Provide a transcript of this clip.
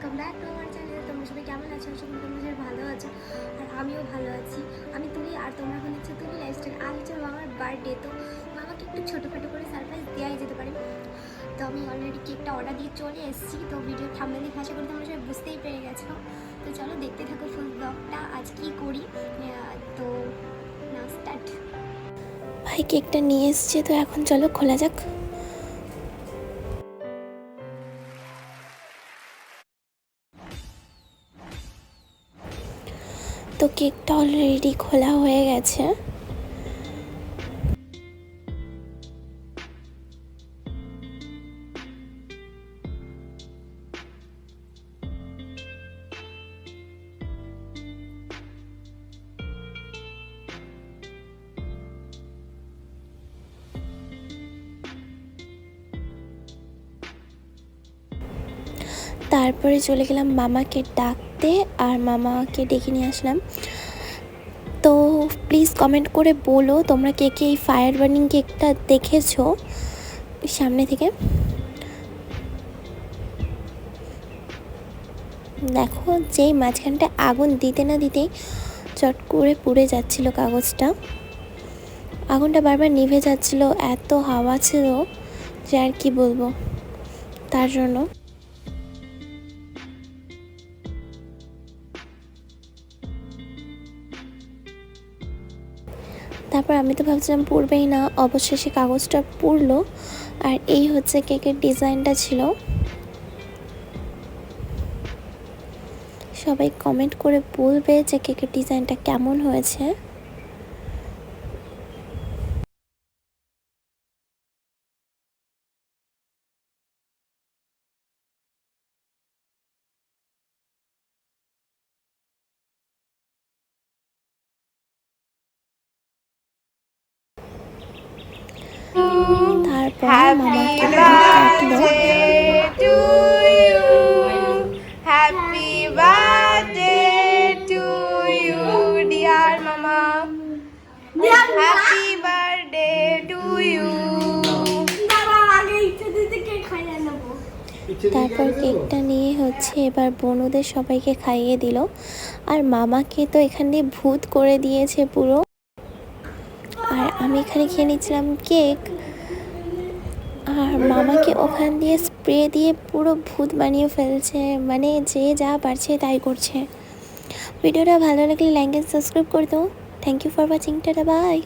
Welcome back to আমার channel. তোমরা সবাই কেমন আছো? আশা করি তোমরা সবাই ভালো আছো, আর আমিও ভালো আছি। আমি তুলি, আর তোমরা এখন হচ্ছে তুলি লাইফস্টাইল। আজ হচ্ছে মামার বার্থডে, তো মামাকে একটু ছোটোখাটো করে সারপ্রাইজ দেওয়াই যেতে পারে। তো আমি অলরেডি কেকটা অর্ডার দিয়ে চলে এসেছি। তো ভিডিও থাম্বনেল দেখে আশা করি তোমরা সবাই বুঝতেই পেরে গেছো। তো চলো দেখতে থাকো ফুল ব্লগটা, আজ কি করি। তো নাও স্টার্ট। ভাই কেকটা নিয়ে এসছে, তো এখন চলো খোলা যাক। তো কেকটা অলরেডি খোলা হয়ে গেছে। তারপরে চলে গেলাম মামাকে ডাকতে, আর মামাকে ডেকে নিয়ে আসলাম। তো প্লিজ কমেন্ট করে বলো তোমরা কে কে এই ফায়ার বার্নিং কেকটা দেখেছো সামনে থেকে। দেখো, যেই মাঝখানটা আগুন দিতে না দিতেই চট করে পুড়ে যাচ্ছিল কাগজটা। আগুনটা বারবার নিভে যাচ্ছিল, এত হাওয়া ছিল যে আর কি বলবো। তার জন্য তারপর আমি তো ভাবছিলাম পুড়বেই না, অবশেষে কাগজটা পুড়লো। আর এই হচ্ছে কেকের ডিজাইনটা ছিল। সবাই কমেন্ট করে বলবে যে কেকের ডিজাইনটা কেমন হয়েছে। তারপর মামাকে কাটলো। Happy birthday to you dear মামা, হ্যাপি বার্থডে টু ইউ। তারপর কেকটা নিয়ে হচ্ছে এবার বনুদের সবাইকে খাইয়ে দিল, আর মামাকে তো এখান দিয়ে ভূত করে দিয়েছে পুরো। আর আমি এখানে খেয়ে নিচ্ছিলাম কেক, আর মামাকে ওখান দিয়ে স্প্রে দিয়ে পুরো ভূত বানিয়ে ফেলছে। মানে যে যা পারছে তাই করছে। ভিডিওটা ভালো লাগলে লাইক এন্ড সাবস্ক্রাইব করে দাও। Thank you for watching, tata by.